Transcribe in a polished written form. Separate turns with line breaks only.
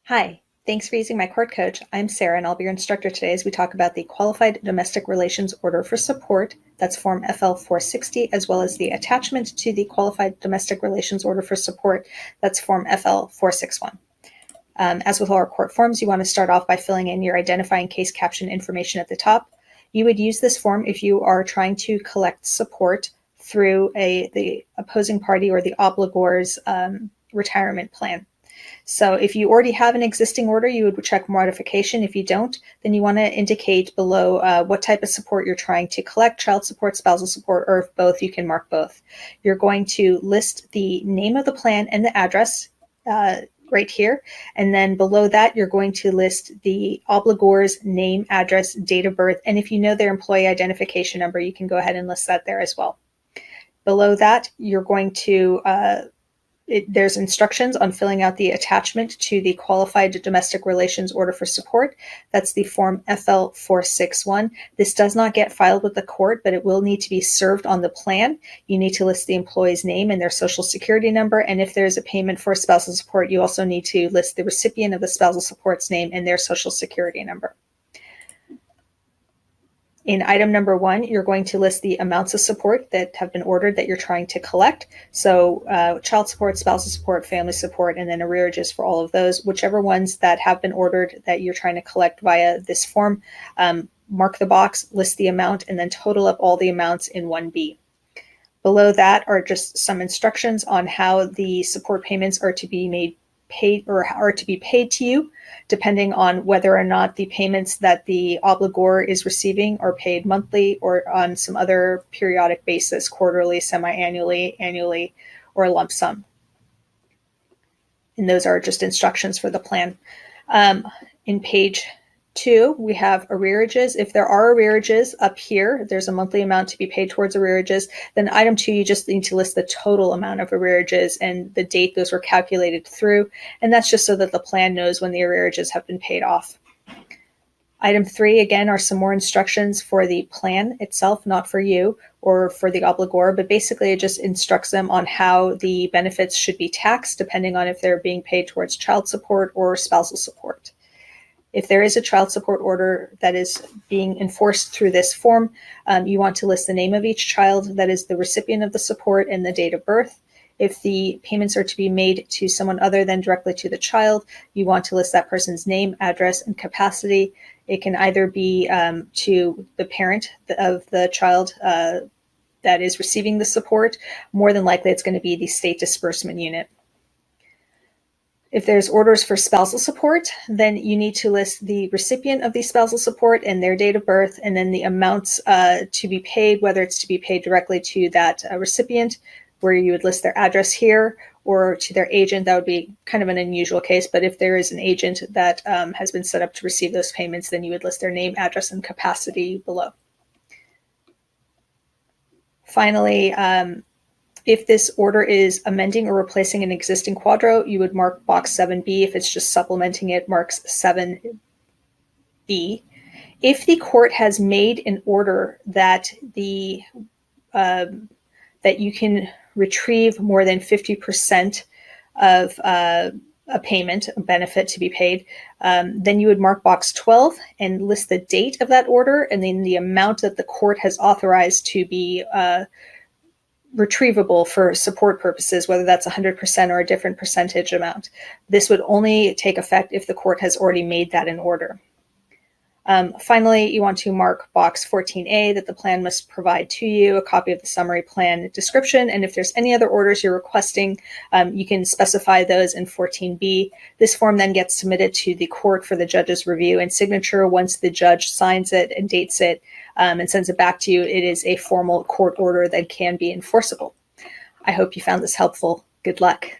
Hi, thanks for using my court coach. I'm Sarah and I'll be your instructor today as we talk about the Qualified Domestic Relations Order for Support, that's Form FL-460, as well as the attachment to the Qualified Domestic Relations Order for Support, that's Form FL-461. As with all our court forms, you want to start off by filling in your identifying case caption information at the top. You would use this form if you are trying to collect support through the opposing party or the obligor's retirement plan. So if you already have an existing order, you would check modification. If you don't, then you want to indicate below what type of support you're trying to collect, child support, spousal support, or if both, you can mark both. You're going to list the name of the plan and the address right here. And then below that, you're going to list the obligor's name, address, date of birth. And if you know their employee identification number, you can go ahead and list that there as well. Below that, you're going to there's instructions on filling out the attachment to the Qualified Domestic Relations Order for Support. That's the Form FL-461. This does not get filed with the court, but it will need to be served on the plan. You need to list the employee's name and their social security number. And if there's a payment for spousal support, you also need to list the recipient of the spousal support's name and their social security number. In item number 1, you're going to list the amounts of support that have been ordered that you're trying to collect. So child support, spousal support, family support, and then arrearages for all of those. Whichever ones that have been ordered that you're trying to collect via this form, mark the box, list the amount, and then total up all the amounts in 1B. Below that are just some instructions on how the support payments are to be paid to you, depending on whether or not the payments that the obligor is receiving are paid monthly or on some other periodic basis, quarterly, semi-annually, annually, or a lump sum. And those are just instructions for the plan. In page 2, we have arrearages. If there are arrearages up here, there's a monthly amount to be paid towards arrearages. Then item 2, you just need to list the total amount of arrearages and the date those were calculated through. And that's just so that the plan knows when the arrearages have been paid off. Item 3, again, are some more instructions for the plan itself, not for you or for the obligor, but basically it just instructs them on how the benefits should be taxed depending on if they're being paid towards child support or spousal support. If there is a child support order that is being enforced through this form, you want to list the name of each child that is the recipient of the support and the date of birth. If the payments are to be made to someone other than directly to the child, you want to list that person's name, address, and capacity. It can either be to the parent of the child that is receiving the support. More than likely, it's going to be the state disbursement unit. If there's orders for spousal support, then you need to list the recipient of the spousal support and their date of birth, and then the amounts to be paid, whether it's to be paid directly to that recipient, where you would list their address here, or to their agent. That would be kind of an unusual case, but if there is an agent that has been set up to receive those payments, then you would list their name, address, and capacity below. Finally, if this order is amending or replacing an existing QDRO, you would mark box 7B. If it's just supplementing it, marks 7B. If the court has made an order that that you can retrieve more than 50% of a payment, a benefit to be paid, then you would mark box 12 and list the date of that order and then the amount that the court has authorized to be retrievable for support purposes, whether that's 100% or a different percentage amount. This would only take effect if the court has already made that in order. Finally, you want to mark box 14A that the plan must provide to you a copy of the summary plan description. And if there's any other orders you're requesting, you can specify those in 14B. This form then gets submitted to the court for the judge's review and signature. Once the judge signs it and dates it and sends it back to you, it is a formal court order that can be enforceable. I hope you found this helpful. Good luck.